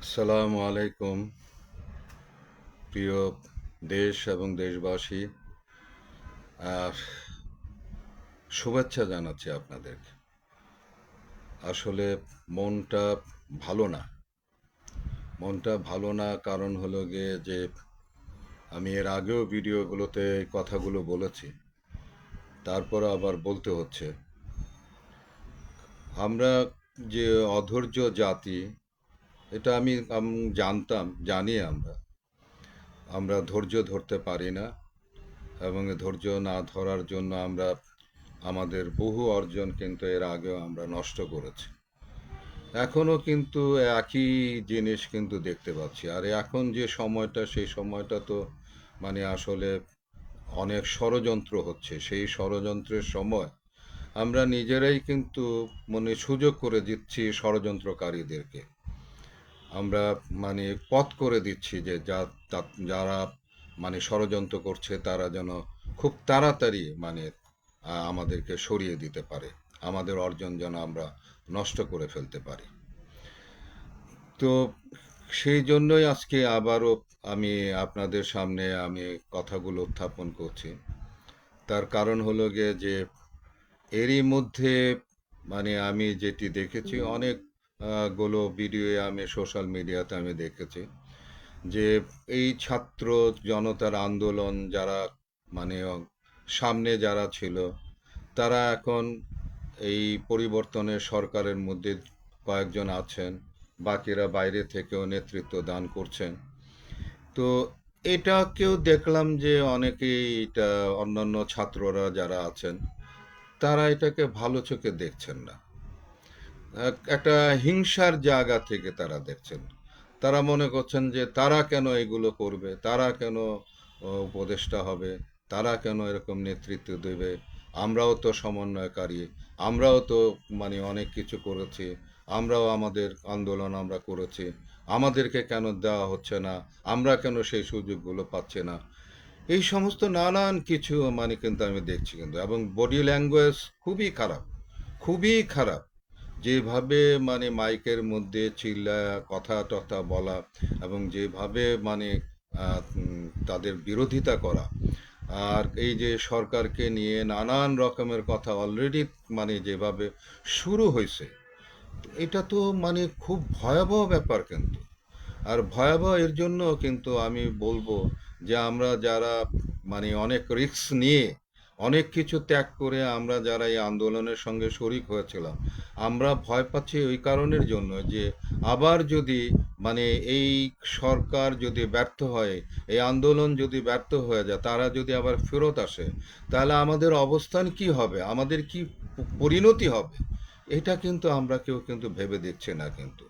আসসালামু আলাইকুম প্রিয় দেশ এবং দেশবাসী। আর শুভেচ্ছা জানাচ্ছি আপনাদেরকে। আসলে মনটা ভালো না। মনটা ভালো না কারণ হলো গিয়ে যে আমি এর আগেও ভিডিওগুলোতে এই কথাগুলো বলেছি, তারপর আবার বলতে হচ্ছে। আমরা যে অধৈর্য জাতি, এটা জানি আমরা আমরা ধৈর্য ধরতে পারি না, এবং ধৈর্য না ধরার জন্য আমরা আমাদের বহু অর্জন কিন্তু এর আগেও আমরা নষ্ট করেছি। এখনো কিন্তু একই জিনিস কিন্তু দেখতে পাচ্ছি। আর এখন যে সময়টা, সেই সময়টা তো আসলে অনেক ষড়যন্ত্র হচ্ছে। সেই ষড়যন্ত্রের সময় আমরা নিজেরাই কিন্তু সুযোগ করে দিচ্ছি ষড়যন্ত্রকারীদেরকে। আমরা পথ করে দিচ্ছি যে যারা ষড়যন্ত্র করছে তারা যেন খুব তাড়াতাড়ি আমাদেরকে সরিয়ে দিতে পারে, আমাদের অর্জন যেন আমরা নষ্ট করে ফেলতে পারি। তো সেই জন্যই আজকে আবারও আমি আপনাদের সামনে কথাগুলো উত্থাপন করছি। তার কারণ হলো গিয়ে যে এরই মধ্যে আমি যেটি দেখেছি, অনেক গুলো ভিডিও আমি সোশ্যাল মিডিয়াতে আমি দেখেছি যে এই ছাত্র জনতার আন্দোলন যারা মানে সামনে যারা ছিল, তারা এখন এই পরিবর্তনের সরকারের মধ্যে কয়েকজন আছেন, বাকিরা বাইরে থেকেও নেতৃত্ব দান করছেন। তো এটাকেও দেখলাম যে অনেকেই এটা, অন্যান্য ছাত্ররা যারা আছেন, তারা এটাকে ভালো চোখে দেখছেন না। একটা হিংসার জায়গা থেকে তারা দেখছেন। তারা মনে করছেন যে তারা কেন এগুলো করবে, তারা কেন উপদেষ্টা হবে, তারা কেন এরকম নেতৃত্ব দেবে। আমরাও তো সমন্বয়কারী, আমরাও তো অনেক কিছু করেছি, আমরাও আমাদের আন্দোলন আমরা করেছি, আমাদেরকে কেন দেওয়া হচ্ছে না, আমরা কেন সেই সুযোগগুলো পাচ্ছি না। এই সমস্ত নানান কিছু কিন্তু আমি দেখছি কিন্তু, এবং বডি ল্যাঙ্গুয়েজ খুবই খারাপ, খুবই খারাপ। যেভাবে মাইকের মধ্যে চিল্লায়া কথা টথা বলা, এবং যেভাবে তাদের বিরোধিতা করা, আর এই যে সরকারকে নিয়ে নানান রকমের কথা অলরেডি যেভাবে শুরু হয়েছে, এটা তো খুব ভয়াবহ ব্যাপার কিন্তু। আর ভয়াবহ এর জন্য কিন্তু আমি বলবো যে আমরা যারা অনেক রিস্ক নিয়ে, অনেক কিছু ত্যাগ করে আমরা যারা এই আন্দোলনের সঙ্গে শরিক হয়েছিলাম, আমরা ভয় পাচ্ছি ওই কারণের জন্য যে আবার যদি এই সরকার যদি ব্যর্থ হয়, এই আন্দোলন যদি ব্যর্থ হয়ে যায়, তারা যদি আবার ফেরত আসে, তাহলে আমাদের অবস্থান কি হবে, আমাদের কি পরিণতি হবে, এটা কিন্তু আমরা কেউ কিন্তু ভেবে দেখছি না কিন্তু।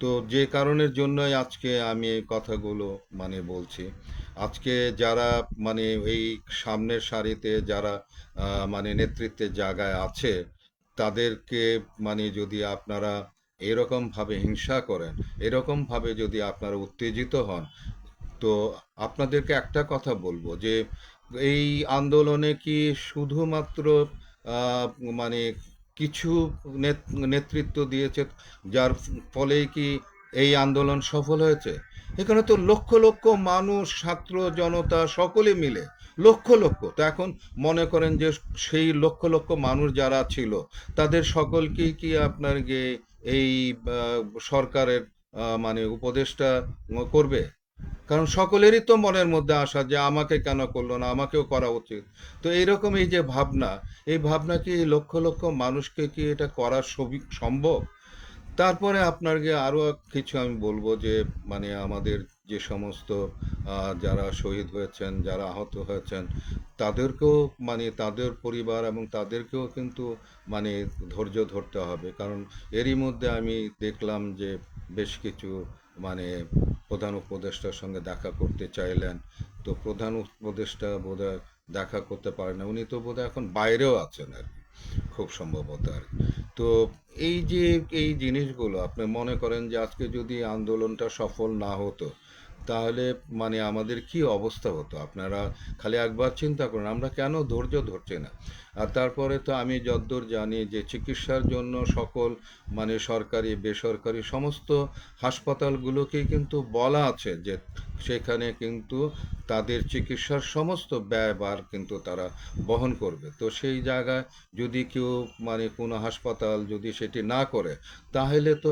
তো যে কারণের জন্যই আজকে আমি এই কথাগুলো বলছি। আজকে যারা মানে এই সামনের সারিতে যারা নেতৃত্বের জায়গায় আছে, তাদেরকে যদি আপনারা এরকমভাবে হিংসা করেন, এরকমভাবে যদি আপনারা উত্তেজিত হন, তো আপনাদেরকে একটা কথা বলবো যে এই আন্দোলনে কি শুধুমাত্র আহ, মানে কিছু নেতৃত্ব দিয়েছে, যার ফলেই কি এই আন্দোলন সফল হয়েছে? এখানে তো লক্ষ লক্ষ মানুষ, ছাত্র জনতা সকলে মিলে, লক্ষ লক্ষ। তো এখন মনে করেন যে সেই লক্ষ লক্ষ মানুষ যারা ছিল, তাদের সকলকেই কি আপনার গিয়ে এই সরকারের উপদেষ্টা করবে? কারণ সকলেরই তো মনের মধ্যে আসা যে আমাকে কেন করলো না, আমাকেও করা উচিত। তো এইরকম এই যে ভাবনা, এই ভাবনা কি লক্ষ লক্ষ মানুষকে কি এটা করা সম্ভব? তারপরে আপনাকে আরও কিছু আমি বলবো যে আমাদের যে সমস্ত যারা শহীদ হয়েছেন, যারা আহত হয়েছেন, তাদেরকেও তাদের পরিবার এবং তাদেরকেও কিন্তু মানে ধৈর্য ধরতে হবে। কারণ এরই মধ্যে আমি দেখলাম যে বেশ কিছু মানে প্রধান উপদেষ্টার সঙ্গে দেখা করতে চাইলেন। তো প্রধান উপদেষ্টা বোধহয় দেখা করতে পারেন না, উনি তো বোধহয় এখন বাইরেও আছেন আর কি, খুব সম্ভবত আর কি। তো এই যে এই জিনিসগুলো আপনি মনে করেন যে আজকে যদি আন্দোলনটা সফল না হতো, তাহলে আমাদের কি অবস্থা হতো? আপনারা খালি একবার চিন্তা করুন, আমরা কেন ধৈর্য ধরছি না? আর তারপরে তো আমি যতদূর জানি যে চিকিৎসার জন্য সকল মানে সরকারি বেসরকারি সমস্ত হাসপাতালগুলোকেই কিন্তু বলা আছে যে সেখানে কিন্তু তাদের চিকিৎসার সমস্ত ব্যয়ভার কিন্তু তারা বহন করবে। তো সেই জায়গায় যদি কেউ মানে কোনো হাসপাতাল যদি সেটি না করে, তাহলে তো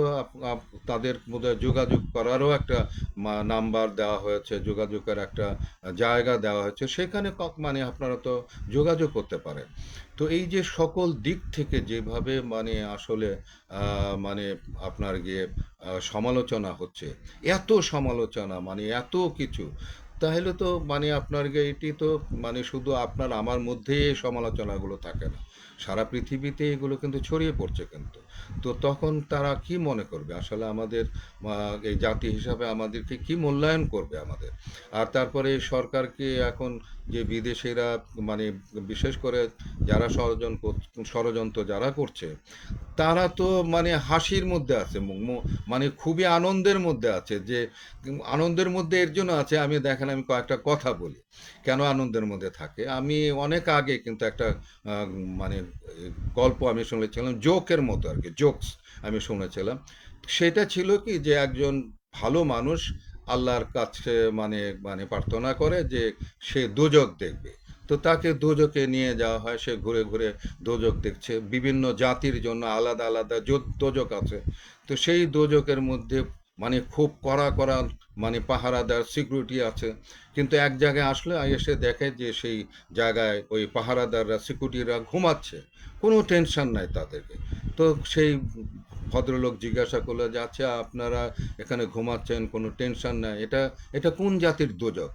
তাদের বোধহয় যোগাযোগ করারও একটা নাম্বার দেওয়া হয়েছে, যোগাযোগের একটা জায়গা দেওয়া হয়েছে, সেখানে মানে আপনারা তো যোগাযোগ করতে পারেন। তো এই যে সকল দিক থেকে যেভাবে মানে আসলে মানে আপনার গিয়ে সমালোচনা হচ্ছে, এত সমালোচনা মানে এত কিছু, তাহলে তো মানে আপনার গিয়ে এটি তো মানে শুধু আপনার আমার মধ্যে এই সমালোচনাগুলো থাকে না, সারা পৃথিবীতে এগুলো কিন্তু ছড়িয়ে পড়ছে কিন্তু। তো তখন তারা কি মনে করবে আসলে আমাদের এই জাতি হিসাবে আমাদেরকে কি মূল্যায়ন করবে আমাদের? আর তারপরে সরকারকে এখন যে বিদেশিরা মানে বিশেষ করে যারা ষড়যন্ত্র যারা করছে, তারা তো মানে হাসির মধ্যে আছে, মানে খুবই আনন্দের মধ্যে আছে। যে আনন্দের মধ্যে এর জন্য আছে, আমি দেখেন আমি কয়েকটা কথা বলি কেন আনন্দের মধ্যে থাকে। আমি অনেক আগে কিন্তু একটা আহ, মানে গল্প আমি শুনেছিলাম, জোকের মতো আর কি, জোকস আমি শুনেছিলাম। সেটা ছিল কি যে একজন ভালো মানুষ আল্লাহর কাছে মানে মানে প্রার্থনা করে যে সে দোজখ দেখবে। তো তাকে দোজখে নিয়ে যাওয়া হয়, সে ঘুরে ঘুরে দোজখ দেখছে। বিভিন্ন জাতির জন্য আলাদা আলাদা দোজখ আছে। তো সেই দোজখের মধ্যে মানে খুব কড়া কড়া মানে পাহারাদার সিকিউরিটি আছে, কিন্তু এক জায়গায় আসলে এসে দেখে যে সেই জায়গায় ওই পাহারাদাররা সিকিউরিটিরা ঘুমাচ্ছে, কোনো টেনশন নাই তাদেরকে। তো সেই ভদ্রলোক জিজ্ঞাসা করলো যে আচ্ছা আপনারা এখানে ঘুমাচ্ছেন, কোনো টেনশন নাই, এটা এটা কোন জাতির দোজখ?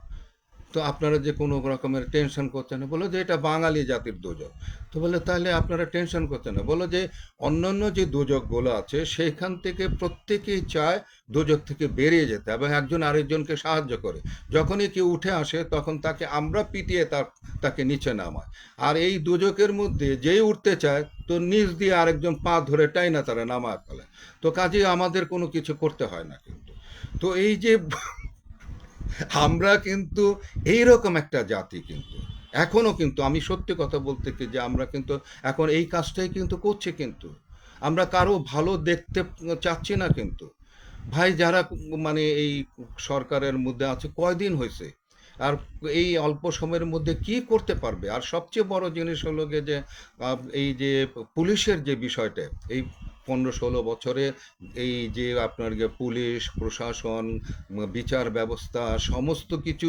তো আপনারা যে কোনো রকমের টেনশন করছেন না, বলো যে এটা বাঙালি জাতির দোজখ। তো বলে তাহলে আপনারা টেনশন করছেন না, বলো যে অন্যান্য যে দোজখগুলো আছে সেখান থেকে প্রত্যেকেই চায় দোজখ থেকে বেরিয়ে যেতে এবং একজন আরেকজনকে সাহায্য করে। যখনই কেউ উঠে আসে তখন তাকে আমরা পিটিয়ে তাকে নিচে নামায়। আর এই দোজখের মধ্যে যেই উঠতে চায় তো নিচ দিয়ে আরেকজন পা ধরে টাইনা তারা নামায় ফেলে। তো কাজেই আমাদের কোনো কিছু করতে হয় না কিন্তু। তো এই যে আমরা কিন্তু এইরকম একটা জাতি কিন্তু এখনো কিন্তু আমি সত্যি কথা বলতে কি যে আমরা কিন্তু এখন এই কাজটাই কিন্তু করছি কিন্তু। আমরা কারো ভালো দেখতে চাচ্ছি না কিন্তু। ভাই যারা মানে এই সরকারের মধ্যে আছে কয়দিন হয়েছে, আর এই অল্প সময়ের মধ্যে কি করতে পারবে? আর সবচেয়ে বড় জিনিস হলো গিয়ে যে এই যে পুলিশের যে বিষয়টা, এই 15-16 বছরে এই যে আপনার গিয়ে পুলিশ প্রশাসন বিচার ব্যবস্থা সমস্ত কিছু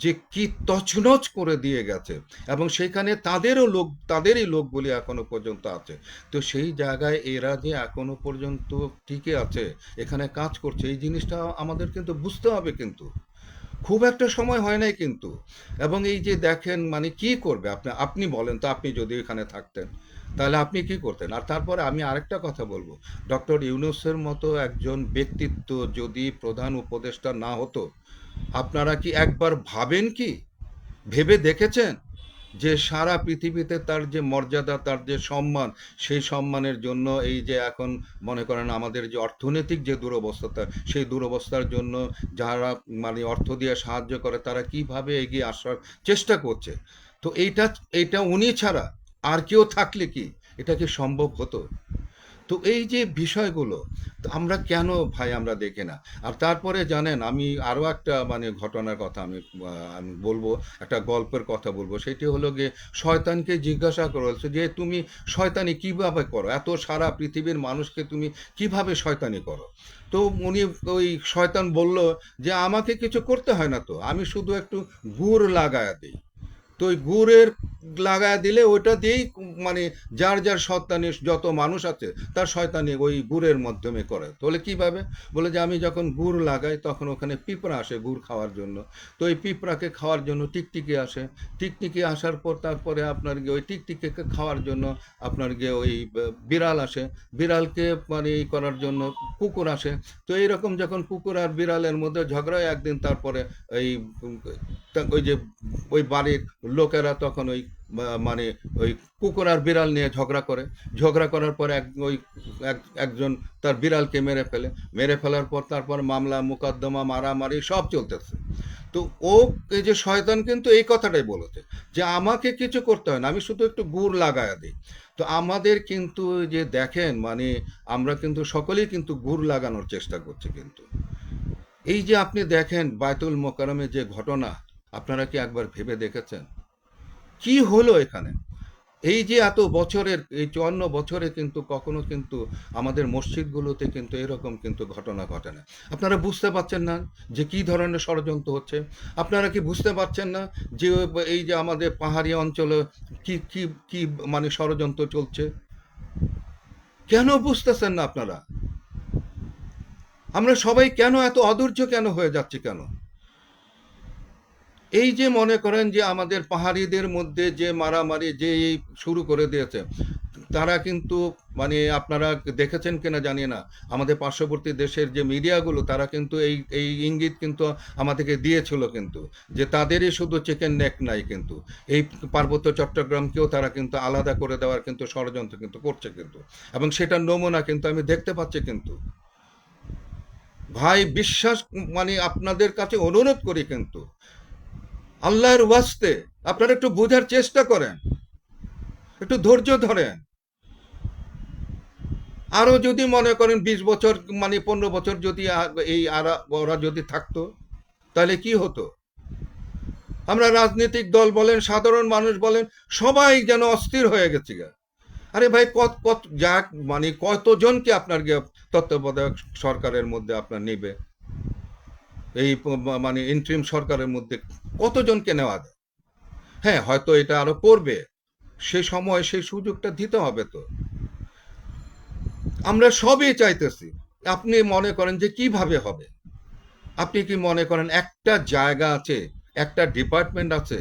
যে কি তছনছ করে দিয়ে গেছে, এবং সেখানে তাদেরই লোকগুলি এখনো পর্যন্ত আছে। তো সেই জায়গায় এরা যে এখনো পর্যন্ত টিকে আছে, এখানে কাজ করছে, এই জিনিসটা আমাদের কিন্তু বুঝতে হবে কিন্তু। খুব একটা সময় হয় নাই কিন্তু। এবং এই যে দেখেন মানে কি করবে, আপনি বলেন তো, আপনি যদি এখানে থাকতেন তাহলে আপনি কি করতেন? আর তারপরে আমি আরেকটা কথা বলবো, ডক্টর ইউনূসের মতো একজন ব্যক্তিত্ব যদি প্রধান উপদেষ্টা না হতো, আপনারা কি একবার ভাবেন কি, ভেবে দেখেছেন যে সারা পৃথিবীতে তার যে মর্যাদা, তার যে সম্মান, সেই সম্মানের জন্য এই যে এখন মনে করেন আমাদের যে অর্থনৈতিক যে দুরবস্থা, সেই দুরবস্থার জন্য যারা মানে অর্থ দিয়ে সাহায্য করে তারা কিভাবে এগিয়ে আসার চেষ্টা করছে। তো এইটা উনি ছাড়া আর কেউ থাকলে কি এটা কি সম্ভব হতো? তো এই যে বিষয়গুলো, তো আমরা কেন ভাই আমরা দেখি না? আর তারপরে জানেন আমি আরো একটা মানে ঘটনার কথা আমি বলবো, একটা গল্পের কথা বলবো। সেটি হলো গিয়ে শয়তানকে জিজ্ঞাসা করা হয়েছে যে তুমি শয়তানি কিভাবে করো, এত সারা পৃথিবীর মানুষকে তুমি কিভাবে শয়তানি করো? তো উনি ওই শয়তান বলল যে আমাকে কিছু করতে হয় না, তো আমি শুধু একটু গুড় লাগায়া দিই। তো ওই গুড়ের লাগায় দিলে ওইটা দিয়েই মানে যার যার শয়তানি যত মানুষ আছে তার শয়তানি ওই গুড়ের মাধ্যমে করে। তাহলে কিভাবে? বলে যে আমি যখন গুড় লাগাই তখন ওখানে পিঁপড়া আসে গুড় খাওয়ার জন্য। তো ওই পিঁপড়াকে খাওয়ার জন্য টিকটিকি আসে। টিকটিকি আসার পর তারপরে আপনার গিয়ে ওই টিকটিকিকে খাওয়ার জন্য আপনার গিয়ে ওই বিড়াল আসে। বিড়ালকে মানে এই করার জন্য কুকুর আসে। তো এইরকম যখন কুকুর আর বিড়ালের মধ্যে ঝগড়া হয় একদিন, তারপরে এই ওই যে ওই বাড়ির লোকেরা তখন ওই মানে ওই কুকুর আর বিড়াল নিয়ে ঝগড়া করে। ঝগড়া করার পর একজন তার বিড়ালকে মেরে ফেলে। মেরে ফেলার পর তারপর মামলা মোকদ্দমা মারামারি সব চলতেছে। তো ও এই যে শয়তান কিন্তু এই কথাটাই বলেছে যে আমাকে কিছু করতে হয় না, আমি শুধু একটু গুড় লাগায়া দিই। তো আমাদের কিন্তু যে দেখেন মানে আমরা কিন্তু সকলেই কিন্তু গুড় লাগানোর চেষ্টা করছি কিন্তু। এই যে আপনি দেখেন বায়তুল মোকাররমে যে ঘটনা, আপনারা কি একবার ভেবে দেখেছেন কি হলো এখানে? এই যে এত বছরের এই 54 বছরে কিন্তু কখনো কিন্তু আমাদের মসজিদগুলোতে কিন্তু এরকম কিন্তু ঘটনা ঘটে না। আপনারা বুঝতে পারছেন না যে কি ধরনের ষড়যন্ত্র হচ্ছে? আপনারা কি বুঝতে পারছেন না যে এই যে আমাদের পাহাড়ি অঞ্চলে কি কি কি মানে ষড়যন্ত্র চলছে? কেন বুঝতেছেন না আপনারা? আমরা সবাই কেন এত অধৈর্য কেন হয়ে যাচ্ছি কেন? এই যে মনে করেন যে আমাদের পাহাড়িদের মধ্যে যে মারামারি যে এই শুরু করে দিয়েছে, তারা কিন্তু মানে আপনারা দেখেছেন কিনা জানি না, আমাদের পার্শ্ববর্তী দেশের যে মিডিয়াগুলো তারা কিন্তু এই এই ইঙ্গিত কিন্তু আমাদেরকে দিয়েছিল কিন্তু, যে তাদেরই শুধু চিকেন নেক নাই কিন্তু, এই পার্বত্য চট্টগ্রামকেও তারা কিন্তু আলাদা করে দেওয়ার কিন্তু ষড়যন্ত্র কিন্তু করছে কিন্তু, এবং সেটার নমুনা কিন্তু আমি দেখতে পাচ্ছি কিন্তু। ভাই বিশ্বাস, মানে আপনাদের কাছে অনুরোধ করি কিন্তু, আল্লাহর ওয়াস্তে আপনারা একটু বোঝার চেষ্টা করেন, একটু ধৈর্য ধরেন। আরো যদি মনে করেন 20 বছর মানে 15 বছর যদি এই ওরা যদি থাকতো, তাহলে কি হতো? আমরা রাজনৈতিক দল বলেন, সাধারণ মানুষ বলেন, সবাই যেন অস্থির হয়ে গেছে গা। আরে ভাই কত কত যাক মানে কতজনকে আপনার তত্ত্বাবধায়ক সরকারের মধ্যে আপনার নেবে, এই মানে ইন্ট্রিম সরকারের মধ্যে কতজনকে নেওয়া যায়? হ্যাঁ, হয়তো এটা আরো করবে, সে সময় সেই সুযোগটা দিতে হবে তো। আমরা সবই চাইতেছি। আপনি মনে করেন যে কিভাবে হবে? আপনি কি মনে করেন একটা জায়গা আছে, একটা ডিপার্টমেন্ট আছে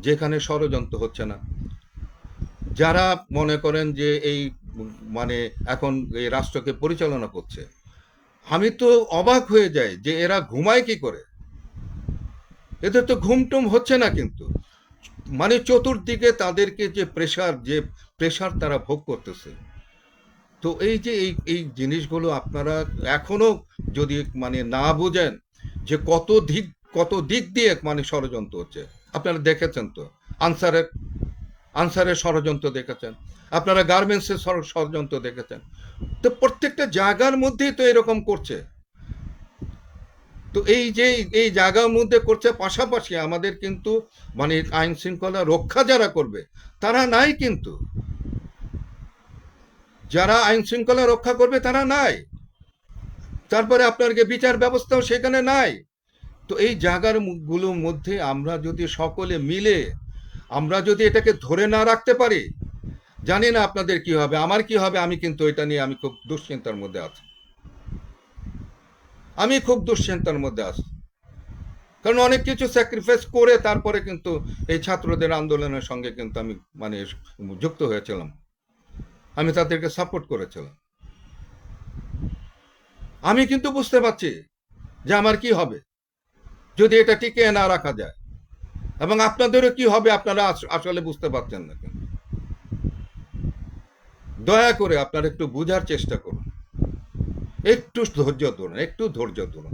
যেখানে ষড়যন্ত্র হচ্ছে না? যারা মনে করেন যে এই মানে এখন এই রাষ্ট্রকে পরিচালনা করছে, আমি তো অবাক হয়ে যাই যে এরা ঘুমায় কি করে? এদের তো ঘুমটুম হচ্ছে না কিন্তু। মানে চতুর্দিকে তাদেরকে যে প্রেশার তারা ভোগ করতেছে। তো এই যে এই জিনিসগুলো আপনারা এখনো যদি মানে না বুঝেন যে কত দিক দিয়ে মানে ষড়যন্ত্র হচ্ছে, আপনারা দেখেছেন তো। আনসারের আনসারের ষড়যন্ত্র দেখেছেন, আপনারা গার্মেন্টসের ষড়যন্ত্র দেখেছেন। তো প্রত্যেকটা জায়গার মধ্যেই তো এরকম করছে। তো এই যে এই জায়গার মধ্যে করছে, পাশাপাশি আমাদের কিন্তু মানে আইন শৃঙ্খলা রক্ষা যারা করবে তারা নাই কিন্তু, যারা আইন শৃঙ্খলা রক্ষা করবে তারা নাই। তারপরে আপনার বিচার ব্যবস্থাও সেখানে নাই। তো এই জায়গার গুলোর মধ্যে আমরা যদি সকলে মিলে আমরা যদি এটাকে ধরে না রাখতে পারি, জানি না আপনাদের কি হবে, আমার কি হবে, আমি কিন্তু এটা নিয়ে আমি খুব দুশ্চিন্তার মধ্যে আছি। আমি খুব দুশ্চিন্তার মধ্যে আছি, কারণ অনেক কিছু স্যাক্রিফাইস করে তারপরে কিন্তু এই ছাত্রদের আন্দোলনের সঙ্গে কিন্তু আমি মানে যুক্ত হয়েছিলাম, আমি তাদেরকে সাপোর্ট করেছিলাম। আমি কিন্তু বুঝতে পারছি যে আমার কি হবে যদি এটা টিকিয়ে না রাখা যায়, এবং আপনাদেরও কি হবে আপনারা আসলে বুঝতে পারছেন না। কিন্তু দয়া করে আপনারা একটু বোঝার চেষ্টা করুন, একটু ধৈর্য ধরুন, একটু ধৈর্য ধরুন।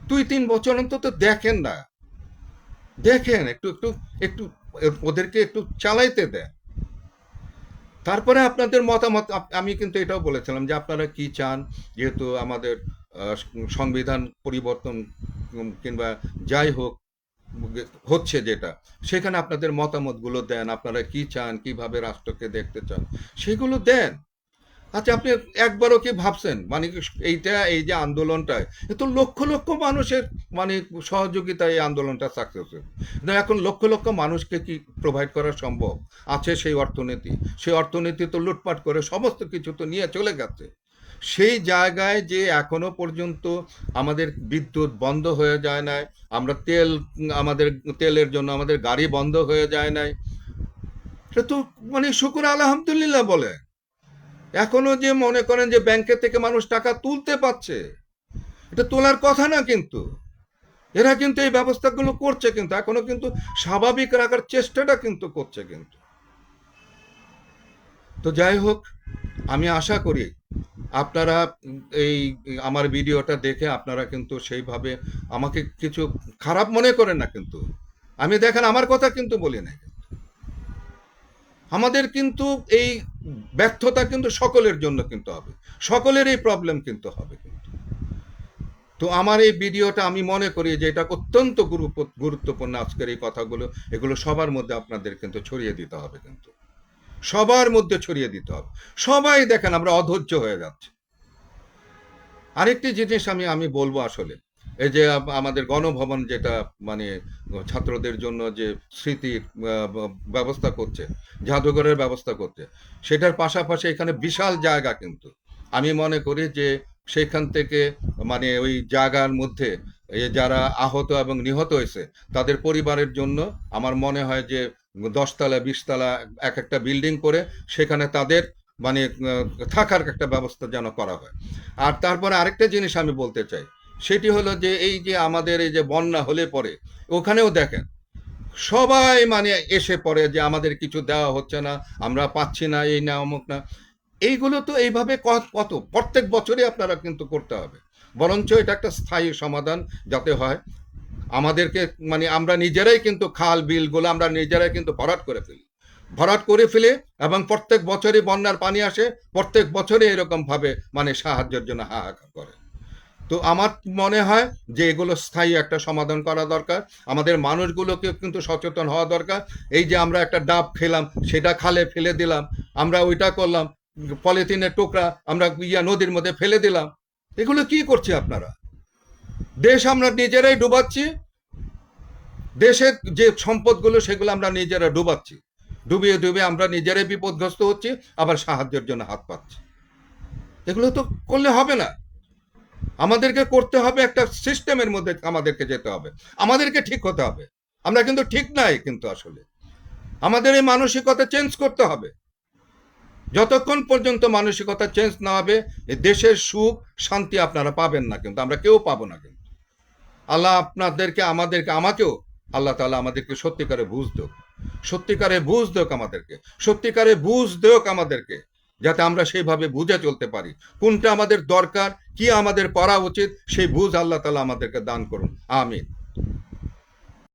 2-3 বছর অন্তত দেখেন না, দেখেন একটু একটু একটু ওদেরকে একটু চালাইতে দেন। তারপরে আপনাদের মতামত আমি কিন্তু এটাও বলেছিলাম যে আপনারা কি চান, যেহেতু আমাদের সংবিধান পরিবর্তন কিংবা যাই হোক হচ্ছে যেটা, সেখানে আপনাদের মতামতগুলো দেন, আপনারা কি চান, কিভাবে রাষ্ট্রকে দেখতে চান, সেগুলো দেন। আচ্ছা, আপনি একবারও কি ভাবছেন মানে এই যে আন্দোলনটা, এ তো লক্ষ লক্ষ মানুষের মানে সহযোগিতায় এই আন্দোলনটা সাকসেস হয়েছে। না, এখন লক্ষ লক্ষ মানুষকে কি প্রোভাইড করা সম্ভব আছে? সেই অর্থনীতি তো লুটপাট করে সমস্ত কিছু তো নিয়ে চলে গেছে। সেই জায়গায় যে এখনো পর্যন্ত আমাদের বিদ্যুৎ বন্ধ হয়ে যায় নাই, আমরা আমাদের তেলের জন্য আমাদের গাড়ি বন্ধ হয়ে যায় নাই, এটা তো মানে শুকুর আলহামদুলিল্লাহ বলে। এখনো যে মনে করেন যে ব্যাংকে থেকে মানুষ টাকা তুলতে পারছে, এটা তোলার কথা না কিন্তু। এরা কিন্তু এই ব্যবস্থাগুলো করছে কিন্তু, এখনো কিন্তু স্বাভাবিক রাখার চেষ্টাটা কিন্তু করছে কিন্তু। তো যাই হোক, আমি আশা করি আপনারা এই আমার ভিডিওটা দেখে আপনারা কিন্তু সেইভাবে আমাকে কিছু খারাপ মনে করেন না কিন্তু। আমি দেখেন আমার কথা কিন্তু বলি নাই। আমাদের কিন্তু এই ব্যর্থতা কিন্তু সকলের জন্য কিন্তু হবে, সকলের এই প্রবলেম কিন্তু হবে কিন্তু। তো আমার এই ভিডিওটা আমি মনে করি যে এটা অত্যন্ত গুরুত্বপূর্ণ, আজকের এই কথাগুলো এগুলো সবার মধ্যে আপনাদের কিন্তু ছড়িয়ে দিতে হবে কিন্তু, সবার মধ্যে ছড়িয়ে দিতে হবে। সবাই দেখেন আমরা অধৈর্য হয়ে যাচ্ছে। আরেকটি জিনিস আমি আমি বলবো আসলে, এই যে আমাদের গণভবন যেটা মানে ছাত্রদের জন্য যে স্মৃতির ব্যবস্থা করছে, জাদুঘরের ব্যবস্থা করছে, সেটার পাশাপাশি এখানে বিশাল জায়গা কিন্তু। আমি মনে করি যে সেখান থেকে মানে ওই জায়গার মধ্যে এই যারা আহত এবং নিহত হয়েছে তাদের পরিবারের জন্য আমার মনে হয় যে 10 তলা 20 তলা এক একটা বিল্ডিং করে সেখানে তাদের মানে থাকার একটা ব্যবস্থা যেন করা হয়। আর তারপরে আরেকটা জিনিস আমি বলতে চাই, সেটি হলো যে এই যে আমাদের এই যে বন্যা হলে পরে ওখানেও দেখেন সবাই মানে এসে পড়ে যে আমাদের কিছু দেওয়া হচ্ছে না, আমরা পাচ্ছি না, এই না অমুক না। এইগুলো তো এইভাবে কত প্রত্যেক বছরই আপনারা কিন্তু করতে হবে। বরঞ্চ এটা একটা স্থায়ী সমাধান যাতে হয়। আমাদেরকে মানে আমরা নিজেরাই কিন্তু খাল বিলগুলো আমরা নিজেরাই কিন্তু ভরাট করে ফেলে এবং প্রত্যেক বছরই বন্যার পানি আসে, প্রত্যেক বছরই এরকম ভাবে মানে সাহায্যের জন্য হাহাকার করে। তো আমার মনে হয় যে এগুলো স্থায়ী একটা সমাধান করা দরকার। আমাদের মানুষগুলোকে কিন্তু সচেতন হওয়া দরকার। এই যে আমরা একটা ডাব খেলাম, সেটা খালে ফেলে দিলাম, আমরা ওইটা করলাম, পলিথিনের টুকরা আমরা নদীর মধ্যে ফেলে দিলাম, এগুলো কি করছে আপনারা? দেশ আমরা নিজেরাই ডুবাচ্ছি, দেশের যে সম্পদগুলো সেগুলো আমরা নিজেরা ডুবাচ্ছি, ডুবিয়ে ডুবিয়ে আমরা নিজেরাই বিপদগ্রস্ত হচ্ছি, আবার সাহায্যের জন্য হাত পাচ্ছি। এগুলো তো করলে হবে না। আমাদেরকে করতে হবে একটা সিস্টেমের মধ্যে, আমাদেরকে যেতে হবে, আমাদেরকে ঠিক হতে হবে। আমরা কিন্তু ঠিক নাই কিন্তু আসলে আমাদের এই মানসিকতা চেঞ্জ করতে হবে। যতক্ষণ পর্যন্ত মানসিকতা চেঞ্জ না হবে এই দেশের সুখ শান্তি আপনারা পাবেন না কিন্তু, আমরা কেউ পাবো না কিন্তু। আল্লাহ আপনাদেরকে আমাকেও আল্লাহ তাআলা আমাদেরকে সত্যিকারে বুঝ দেক, সত্যিকারে বুঝ দেক আমাদেরকে, সত্যিকারে বুঝ দেক আমাদেরকে, যাতে আমরা সেইভাবে বুঝে চলতে পারি কোনটা আমাদের দরকার, কি আমাদের করা উচিত, সেই বুঝ আল্লাহ তাআলা আমাদেরকে দান করুন। আমিন।